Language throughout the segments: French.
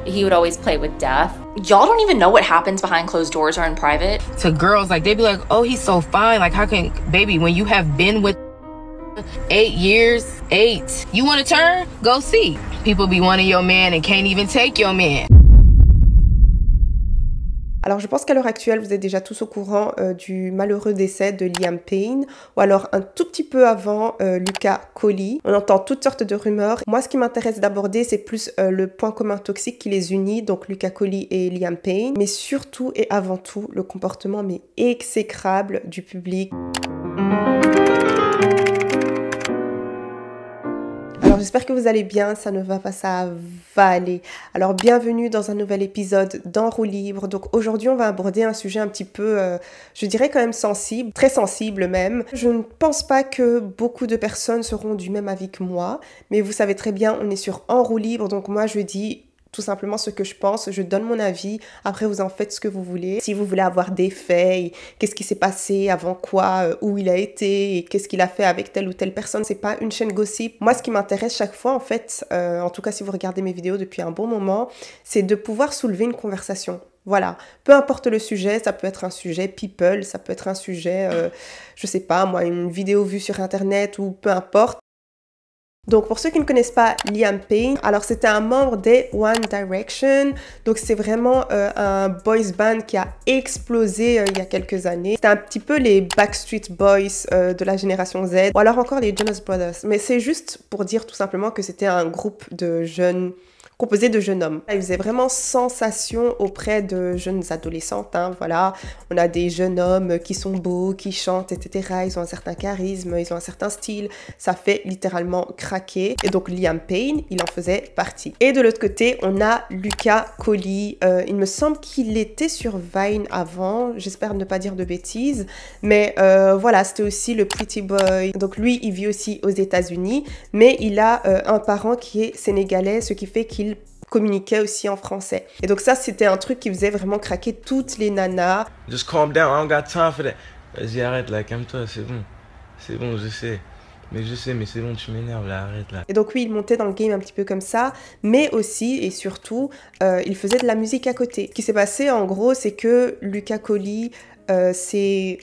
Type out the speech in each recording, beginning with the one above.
he would always play with death. Y'all don't even know what happens behind closed doors or in private. To girls, like, they'd be like, oh, he's so fine. Like, how can, baby, when you have been with 8 years, 8, you want to turn? Go see. People be wanting your man and can't even take your man. Alors je pense qu'à l'heure actuelle, vous êtes déjà tous au courant du malheureux décès de Liam Payne, ou alors un tout petit peu avant Lucas Coley. On entend toutes sortes de rumeurs. Moi, ce qui m'intéresse d'aborder, c'est plus le point commun toxique qui les unit, donc Lucas Coley et Liam Payne, mais surtout et avant tout, le comportement mais exécrable du public. Alors j'espère que vous allez bien, ça ne va pas, ça va aller. Alors bienvenue dans un nouvel épisode d'En roue libre. Donc aujourd'hui on va aborder un sujet un petit peu, je dirais quand même sensible, très sensible même. Je ne pense pas que beaucoup de personnes seront du même avis que moi, mais vous savez très bien, on est sur En roue libre, donc moi je dis tout simplement ce que je pense, je donne mon avis, après vous en faites ce que vous voulez. Si vous voulez avoir des faits, qu'est-ce qui s'est passé, avant quoi, où il a été, et qu'est-ce qu'il a fait avec telle ou telle personne, c'est pas une chaîne gossip. Moi ce qui m'intéresse chaque fois en fait, en tout cas si vous regardez mes vidéos depuis un bon moment, c'est de pouvoir soulever une conversation. Voilà, peu importe le sujet, ça peut être un sujet people, ça peut être un sujet, je sais pas moi, une vidéo vue sur internet ou peu importe. Donc pour ceux qui ne connaissent pas Liam Payne, alors c'était un membre des One Direction, donc c'est vraiment un boys band qui a explosé il y a quelques années. C'était un petit peu les Backstreet Boys de la génération Z, ou alors encore les Jonas Brothers, mais c'est juste pour dire tout simplement que c'était un groupe de jeunes composé de jeunes hommes. Ils faisaient vraiment sensation auprès de jeunes adolescentes, hein, voilà. On a des jeunes hommes qui sont beaux, qui chantent, etc. Ils ont un certain charisme, ils ont un certain style. Ça fait littéralement craquer. Et donc Liam Payne, il en faisait partie. Et de l'autre côté, on a Lucas Coley. Il me semble qu'il était sur Vine avant. J'espère ne pas dire de bêtises. Mais voilà, c'était aussi le pretty boy. Donc lui, il vit aussi aux États-Unis. Mais il a un parent qui est sénégalais, ce qui fait qu'il communiquait aussi en français. Et donc ça, c'était un truc qui faisait vraiment craquer toutes les nanas. Just calm down, I don't got time for that. Vas-y, arrête là, calme-toi, c'est bon. C'est bon, je sais. Mais c'est bon, tu m'énerves là, arrête là. Et donc oui, il montait dans le game un petit peu comme ça, mais aussi et surtout, il faisait de la musique à côté. Ce qui s'est passé en gros, c'est que Lucas Coley s'est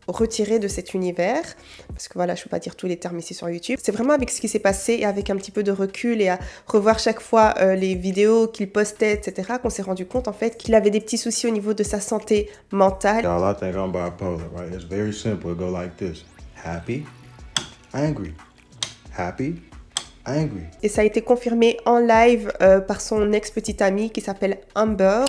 retiré de cet univers, parce que voilà, je ne peux pas dire tous les termes ici sur YouTube. C'est vraiment avec ce qui s'est passé et avec un petit peu de recul et à revoir chaque fois les vidéos qu'il postait, etc., qu'on s'est rendu compte en fait qu'il avait des petits soucis au niveau de sa santé mentale. I think I'm bipolar, right? It's very simple. It go like this: happy, angry, happy, angry. Et ça a été confirmé en live par son ex-petite amie qui s'appelle Amber.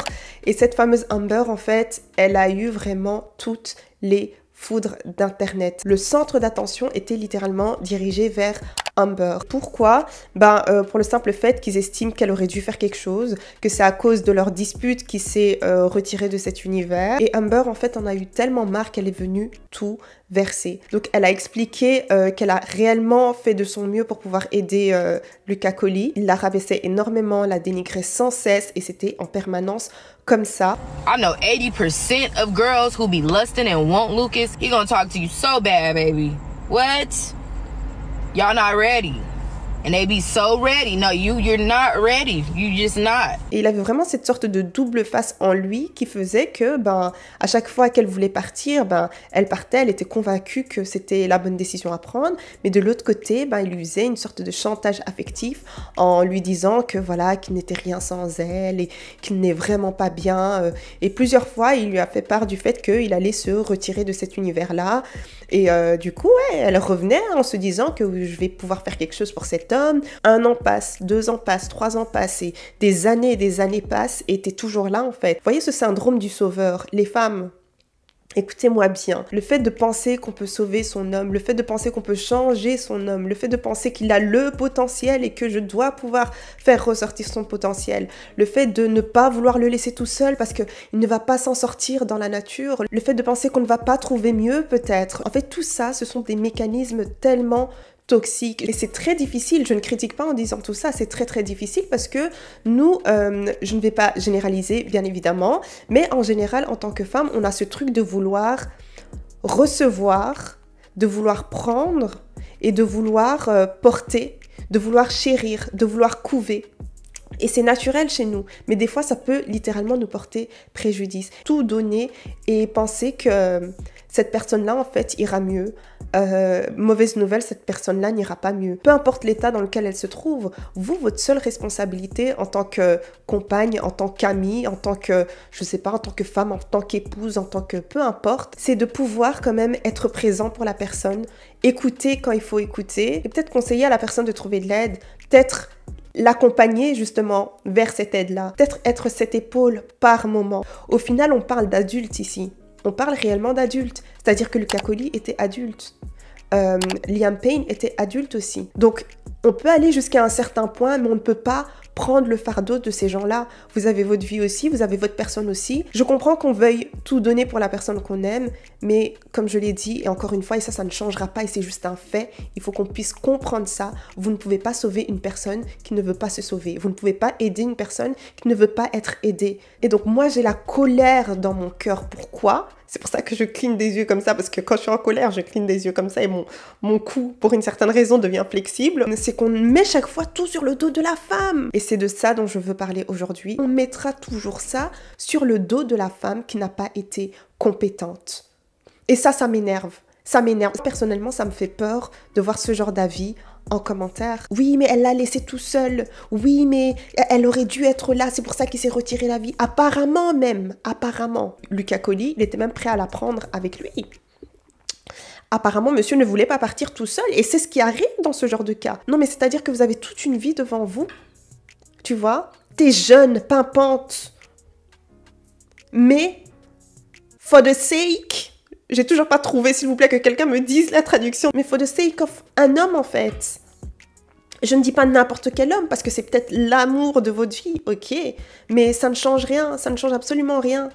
Et cette fameuse Amber, en fait, elle a eu vraiment toutes les foudre d'internet. Le centre d'attention était littéralement dirigé vers Amber. Pourquoi? Pour le simple fait qu'ils estiment qu'elle aurait dû faire quelque chose, que c'est à cause de leur dispute qui s'est retirée de cet univers. Et Amber, en fait, en a eu tellement marre qu'elle est venue tout verser. Donc, elle a expliqué qu'elle a réellement fait de son mieux pour pouvoir aider Lucas Coley. Il la rabaissait énormément, la dénigrait sans cesse et c'était en permanence comme ça. I know 80% of girls who be lusting and want Lucas. He gonna talk to you so bad, baby. What? Y'all not ready. And they be so ready. No, you're not ready. You just not. Et il avait vraiment cette sorte de double face en lui qui faisait que, à chaque fois qu'elle voulait partir, elle partait, elle était convaincue que c'était la bonne décision à prendre. Mais de l'autre côté, il lui faisait une sorte de chantage affectif en lui disant que voilà, qu'il n'était rien sans elle et qu'il n'est vraiment pas bien. Et plusieurs fois, il lui a fait part du fait qu'il allait se retirer de cet univers-là. Et du coup, ouais, elle revenait en se disant que je vais pouvoir faire quelque chose pour cet homme. 1 an passe, 2 ans passent, 3 ans passent et des années passent et t'es toujours là en fait. Vous voyez ce syndrome du sauveur, les femmes, écoutez-moi bien, le fait de penser qu'on peut sauver son homme, le fait de penser qu'on peut changer son homme, le fait de penser qu'il a le potentiel et que je dois pouvoir faire ressortir son potentiel, le fait de ne pas vouloir le laisser tout seul parce qu'il ne va pas s'en sortir dans la nature, le fait de penser qu'on ne va pas trouver mieux peut-être. En fait, tout ça, ce sont des mécanismes tellement toxique. Et c'est très difficile, je ne critique pas en disant tout ça, c'est très très difficile parce que nous, je ne vais pas généraliser bien évidemment, mais en général en tant que femme, on a ce truc de vouloir recevoir, de vouloir prendre et de vouloir porter, de vouloir chérir, de vouloir couver. Et c'est naturel chez nous, mais des fois ça peut littéralement nous porter préjudice. Tout donner et penser que cette personne-là en fait ira mieux. Mauvaise nouvelle, cette personne-là n'ira pas mieux. Peu importe l'état dans lequel elle se trouve, vous, votre seule responsabilité en tant que compagne, en tant qu'amie, en tant que, je sais pas, en tant que femme, en tant qu'épouse, en tant que peu importe, c'est de pouvoir quand même être présent pour la personne, écouter quand il faut écouter, et peut-être conseiller à la personne de trouver de l'aide, peut-être l'accompagner justement vers cette aide-là, peut-être être cette épaule par moment. Au final, on parle d'adultes ici. On parle réellement d'adultes. C'est-à-dire que Luca Colli était adulte. Liam Payne était adulte aussi. Donc, on peut aller jusqu'à un certain point, mais on ne peut pas prendre le fardeau de ces gens-là. Vous avez votre vie aussi, vous avez votre personne aussi. Je comprends qu'on veuille tout donner pour la personne qu'on aime, mais comme je l'ai dit, et encore une fois, et ça ne changera pas, et c'est juste un fait, il faut qu'on puisse comprendre ça. Vous ne pouvez pas sauver une personne qui ne veut pas se sauver. Vous ne pouvez pas aider une personne qui ne veut pas être aidée. Et donc, moi, j'ai la colère dans mon cœur. Pourquoi ? C'est pour ça que je cligne des yeux comme ça, parce que quand je suis en colère, je cligne des yeux comme ça et mon cou, pour une certaine raison, devient flexible. C'est qu'on met chaque fois tout sur le dos de la femme. Et c'est de ça dont je veux parler aujourd'hui. On mettra toujours ça sur le dos de la femme qui n'a pas été compétente. Et ça m'énerve. Ça m'énerve. Personnellement, ça me fait peur de voir ce genre d'avis en commentaire. Oui, mais elle l'a laissé tout seul. Oui, mais elle aurait dû être là. C'est pour ça qu'il s'est retiré la vie. Apparemment. Luca Colli, il était même prêt à la prendre avec lui. Apparemment, monsieur ne voulait pas partir tout seul. Et c'est ce qui arrive dans ce genre de cas. Non, mais c'est-à-dire que vous avez toute une vie devant vous. Tu vois ? T'es jeune, pimpante. Mais, for the sake... J'ai toujours pas trouvé, s'il vous plaît, que quelqu'un me dise la traduction. Mais for the sake of un homme, en fait. Je ne dis pas n'importe quel homme, parce que c'est peut-être l'amour de votre vie, ok. Mais ça ne change rien, ça ne change absolument rien.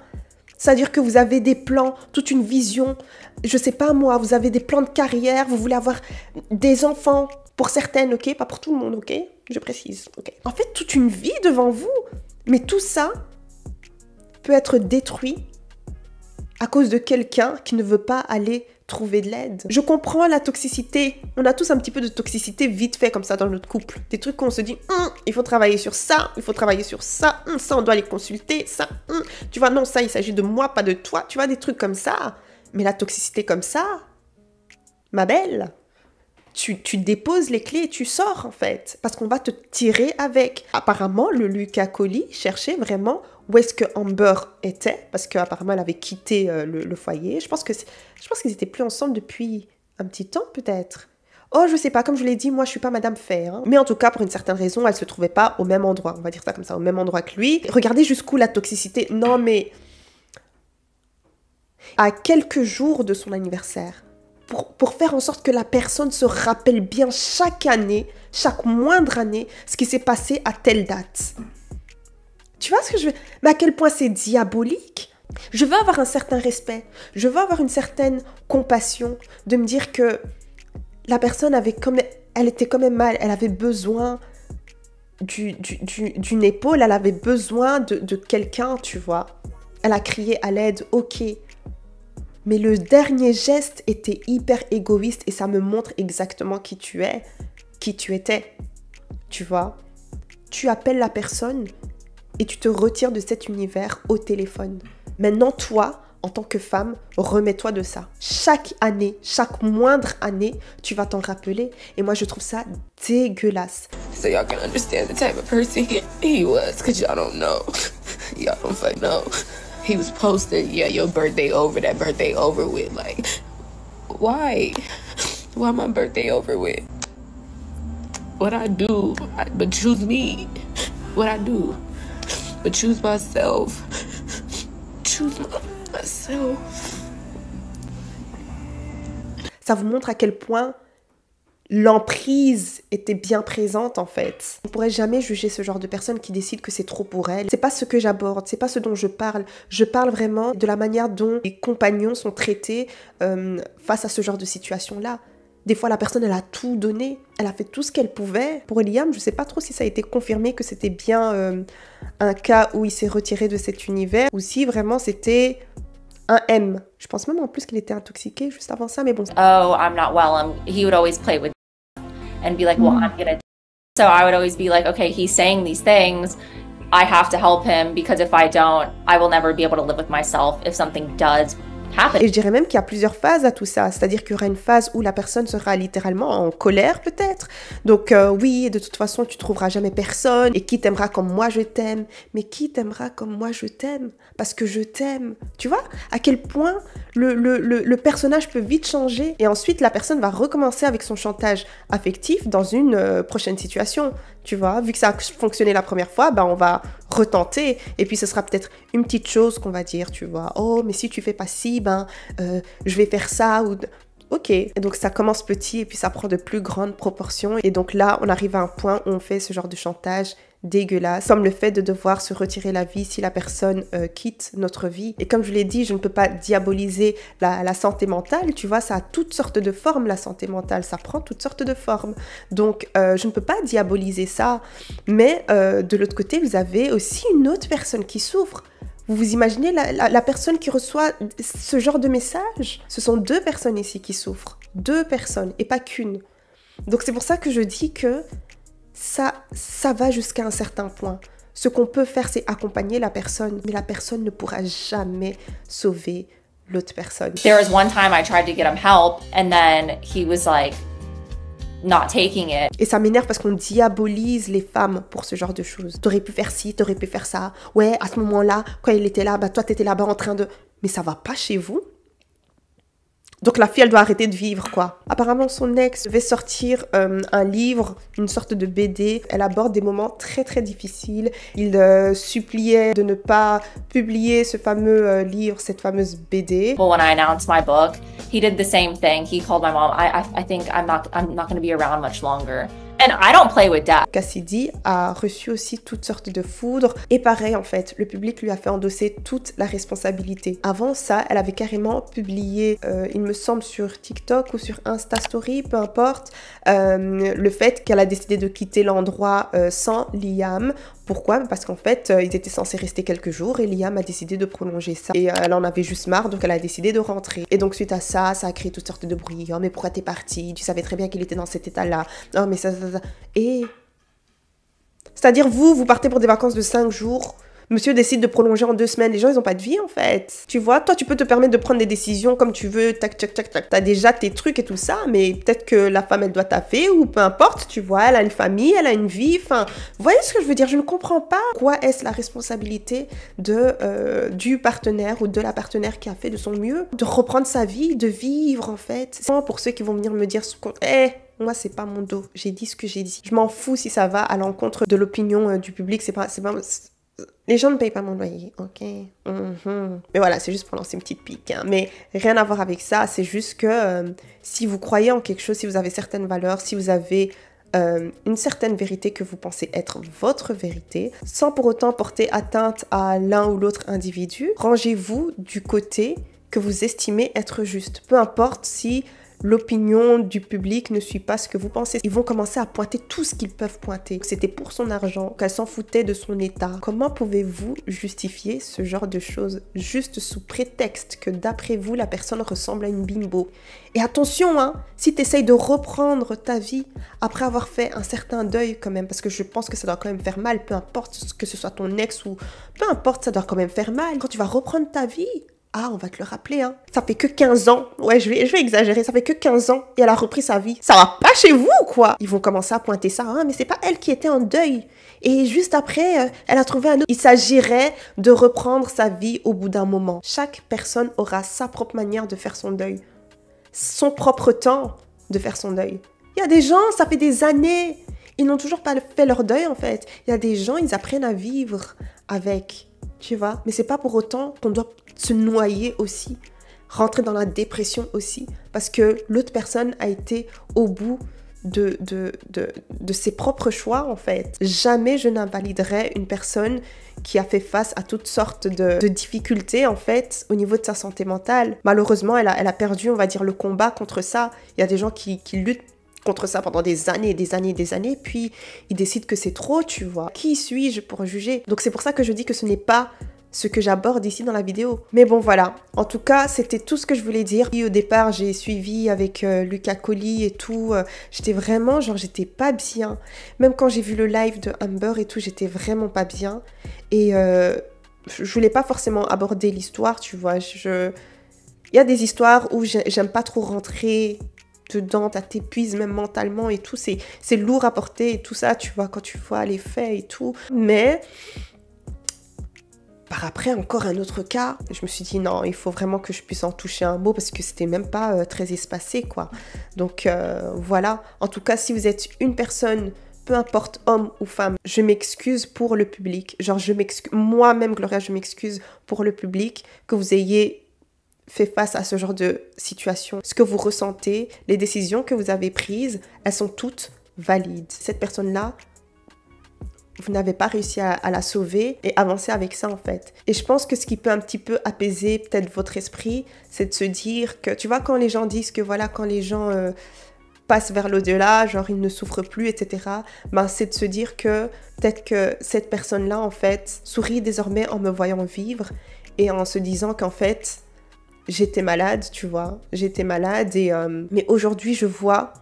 C'est-à-dire que vous avez des plans, toute une vision. Je sais pas moi, vous avez des plans de carrière, vous voulez avoir des enfants. Pour certaines, ok. Pas pour tout le monde, ok. Je précise, ok. En fait, toute une vie devant vous. Mais tout ça peut être détruit à cause de quelqu'un qui ne veut pas aller trouver de l'aide. Je comprends la toxicité. On a tous un petit peu de toxicité vite fait comme ça dans notre couple. Des trucs qu'on se dit, il faut travailler sur ça, il faut travailler sur ça, ça on doit aller consulter, ça, tu vois, non, ça il s'agit de moi, pas de toi, tu vois, des trucs comme ça. Mais la toxicité comme ça, ma belle, tu déposes les clés et tu sors en fait, parce qu'on va te tirer avec. Apparemment, le Luca Colli cherchait vraiment où est-ce que Amber était, parce qu'apparemment elle avait quitté le foyer. Je pense qu'ils étaient plus ensemble depuis un petit temps peut-être. Oh, je sais pas, comme je l'ai dit, moi je suis pas Madame Fair. Hein. Mais en tout cas, pour une certaine raison, elle se trouvait pas au même endroit. On va dire ça comme ça, au même endroit que lui. Regardez jusqu'où la toxicité. Non mais... À quelques jours de son anniversaire, pour faire en sorte que la personne se rappelle bien chaque année, chaque moindre année, ce qui s'est passé à telle date. Tu vois ce que je veux... Mais à quel point c'est diabolique. Je veux avoir un certain respect. Je veux avoir une certaine compassion. De me dire que la personne elle était quand même mal. Elle avait besoin d'une épaule. Elle avait besoin de quelqu'un, tu vois. Elle a crié à l'aide, ok. Mais le dernier geste était hyper égoïste et ça me montre exactement qui tu es, qui tu étais. Tu vois, tu appelles la personne et tu te retires de cet univers au téléphone. Maintenant, toi, en tant que femme, remets-toi de ça. Chaque année, chaque moindre année, tu vas t'en rappeler. Et moi, je trouve ça dégueulasse. So y'all can understand the type of person he was, because y'all don't know. Y'all don't fucking know. He was posting, yeah, your birthday over, that birthday over with. Like, why? Why my birthday over with? What I do, but choose me. What I do, but choose myself. Choose myself. Ça vous montre à quel point l'emprise était bien présente en fait. On ne pourrait jamais juger ce genre de personne qui décide que c'est trop pour elle. C'est pas ce que j'aborde, c'est pas ce dont je parle. Je parle vraiment de la manière dont les compagnons sont traités face à ce genre de situation-là. Des fois, la personne, elle a tout donné. Elle a fait tout ce qu'elle pouvait. Pour Liam, je sais pas trop si ça a été confirmé que c'était bien un cas où il s'est retiré de cet univers ou si vraiment c'était un M. Je pense même en plus qu'il était intoxiqué juste avant ça, mais bon. Oh, I'm not well. He would always play with and be like, well, I'm gonna So I would always be like, okay, he's saying these things. I have to help him because if I don't, I will never be able to live with myself if something does happen. Et je dirais même qu'il y a plusieurs phases à tout ça. C'est-à-dire qu'il y aura une phase où la personne sera littéralement en colère peut-être. Donc oui, de toute façon, tu trouveras jamais personne. Et qui t'aimera comme moi je t'aime? Mais qui t'aimera comme moi je t'aime? Parce que je t'aime. Tu vois à quel point le personnage peut vite changer. Et ensuite, la personne va recommencer avec son chantage affectif dans une prochaine situation. Tu vois, vu que ça a fonctionné la première fois, ben on va retenter. Et puis ce sera peut-être une petite chose qu'on va dire, tu vois. Oh, mais si tu fais pas ci, ben je vais faire ça. Ou... Ok. Et donc ça commence petit et puis ça prend de plus grandes proportions. Et donc là, on arrive à un point où on fait ce genre de chantage dégueulasse, comme le fait de devoir se retirer la vie si la personne quitte notre vie. Et comme je l'ai dit, je ne peux pas diaboliser la santé mentale, tu vois, ça a toutes sortes de formes, la santé mentale, ça prend toutes sortes de formes. Donc, je ne peux pas diaboliser ça, mais de l'autre côté, vous avez aussi une autre personne qui souffre. Vous imaginez la personne qui reçoit ce genre de message? Ce sont deux personnes ici qui souffrent, deux personnes et pas qu'une. Donc, c'est pour ça que je dis que ça va jusqu'à un certain point. Ce qu'on peut faire, c'est accompagner la personne, mais la personne ne pourra jamais sauver l'autre personne. There was one time I tried to get him help and then he was like not taking it. Et ça m'énerve parce qu'on diabolise les femmes pour ce genre de choses. T'aurais pu faire ci, t'aurais pu faire ça. Ouais, à ce moment-là, quand il était là, bah toi t'étais là-bas en train de... Mais ça va pas chez vous? Donc la fille, elle doit arrêter de vivre, quoi. Apparemment, son ex devait sortir un livre, une sorte de BD. Elle aborde des moments très, très difficiles. Il suppliait de ne pas publier ce fameux livre, cette fameuse BD. Well, when I announced my book, he did the same thing. He called my mom. I think I'm not going to be around much longer. And I don't play with that. Cassidy a reçu aussi toutes sortes de foudres. Et pareil, en fait, le public lui a fait endosser toute la responsabilité. Avant ça, elle avait carrément publié, il me semble, sur TikTok ou sur Insta Story, peu importe, le fait qu'elle a décidé de quitter l'endroit sans Liam. Pourquoi? Parce qu'en fait, ils étaient censés rester quelques jours et Liam a décidé de prolonger ça. Et elle en avait juste marre, donc elle a décidé de rentrer. Et donc suite à ça, ça a créé toutes sortes de bruits. Oh mais pourquoi t'es partie? Tu savais très bien qu'il était dans cet état-là. Oh mais ça. Et... C'est-à-dire vous partez pour des vacances de 5 jours. Monsieur décide de prolonger en 2 semaines. Les gens, ils ont pas de vie, en fait. Tu vois, toi, tu peux te permettre de prendre des décisions comme tu veux. Tac, tac, tac, tac. T'as déjà tes trucs et tout ça, mais peut-être que la femme, elle doit taffer ou peu importe, tu vois. Elle a une famille, elle a une vie. Enfin, vous voyez ce que je veux dire? Je ne comprends pas. Quoi est-ce la responsabilité du partenaire ou de la partenaire qui a fait de son mieux de reprendre sa vie, de vivre, en fait? C'est pour ceux qui vont venir me dire ce qu'on... Moi, c'est pas mon dos. J'ai dit ce que j'ai dit. Je m'en fous si ça va à l'encontre de l'opinion du public. C'est pas... Les gens ne payent pas mon loyer, ok? Mais voilà, c'est juste pour lancer une petite pique. Hein. Mais rien à voir avec ça. C'est juste que si vous croyez en quelque chose, si vous avez certaines valeurs, si vous avez une certaine vérité que vous pensez être votre vérité, sans pour autant porter atteinte à l'un ou l'autre individu, rangez-vous du côté que vous estimez être juste. Peu importe si l'opinion du public ne suit pas ce que vous pensez. Ils vont commencer à pointer tout ce qu'ils peuvent pointer. C'était pour son argent, qu'elle s'en foutait de son état. Comment pouvez-vous justifier ce genre de choses juste sous prétexte que d'après vous, la personne ressemble à une bimbo? Et attention, hein, si tu essayes de reprendre ta vie après avoir fait un certain deuil quand même, parce que je pense que ça doit quand même faire mal, peu importe que ce soit ton ex ou peu importe, ça doit quand même faire mal. Quand tu vas reprendre ta vie, ah, on va te le rappeler, hein. Ça fait que 15 ans. Ouais, je vais exagérer. Ça fait que 15 ans et elle a repris sa vie. Ça va pas chez vous, quoi. Ils vont commencer à pointer ça. Ah, mais c'est pas elle qui était en deuil. Et juste après, elle a trouvé un autre. Il s'agirait de reprendre sa vie au bout d'un moment. Chaque personne aura sa propre manière de faire son deuil. Son propre temps de faire son deuil. Il y a des gens, ça fait des années. Ils n'ont toujours pas fait leur deuil, en fait. Il y a des gens, ils apprennent à vivre avec. Tu vois, mais c'est pas pour autant qu'on doit se noyer aussi, rentrer dans la dépression aussi, parce que l'autre personne a été au bout de ses propres choix, en fait. Jamais je n'invaliderai une personne qui a fait face à toutes sortes de difficultés, en fait, au niveau de sa santé mentale. Malheureusement, elle a perdu, on va dire, le combat contre ça. Il y a des gens qui luttent contre ça pendant des années et des années et des années, puis ils décident que c'est trop, tu vois. Qui suis-je pour juger? Donc c'est pour ça que je dis que ce n'est pas ce que j'aborde ici dans la vidéo. Mais bon, voilà. En tout cas, c'était tout ce que je voulais dire. Et au départ, j'ai suivi avec Lucas Colli et tout. J'étais vraiment, genre, j'étais pas bien. Même quand j'ai vu le live de Amber et tout, j'étais vraiment pas bien. Et je voulais pas forcément aborder l'histoire, tu vois. Il y a des histoires où j'aime pas trop rentrer dedans, ça t'épuise même mentalement et tout, c'est lourd à porter et tout ça, tu vois, quand tu vois les faits et tout. Mais par après, encore un autre cas, je me suis dit non, il faut vraiment que je puisse en toucher un mot parce que c'était même pas très espacé, quoi. Donc voilà, en tout cas, si vous êtes une personne, peu importe homme ou femme, je m'excuse pour le public. Genre, moi-même, Gloria, je m'excuse pour le public que vous ayez fait face à ce genre de situation. Ce que vous ressentez, les décisions que vous avez prises, elles sont toutes valides. Cette personne-là, vous n'avez pas réussi à la sauver et avancer avec ça en fait. Et je pense que ce qui peut un petit peu apaiser peut-être votre esprit, c'est de se dire que, tu vois, quand les gens disent que voilà, quand les gens passent vers l'au-delà, genre ils ne souffrent plus, etc. Ben, c'est de se dire que peut-être que cette personne-là en fait sourit désormais en me voyant vivre et en se disant qu'en fait, j'étais malade, tu vois, j'étais malade et mais aujourd'hui je vois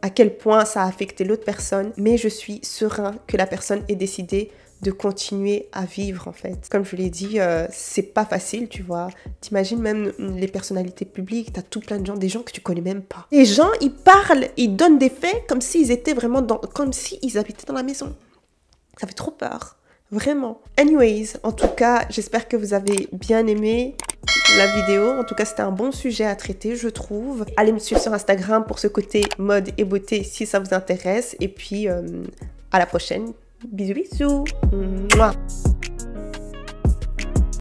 à quel point ça a affecté l'autre personne, mais je suis serein que la personne ait décidé de continuer à vivre en fait. Comme je l'ai dit, c'est pas facile, tu vois. T'imagines même les personnalités publiques, t'as tout plein de gens, des gens que tu connais même pas. Les gens, ils parlent, ils donnent des faits comme s'ils étaient vraiment comme s'ils habitaient dans la maison. Ça fait trop peur. Vraiment. Anyways, en tout cas, j'espère que vous avez bien aimé la vidéo. En tout cas, c'était un bon sujet à traiter, je trouve. Allez me suivre sur Instagram pour ce côté mode et beauté si ça vous intéresse. Et puis, à la prochaine. Bisous, bisous. Mouah.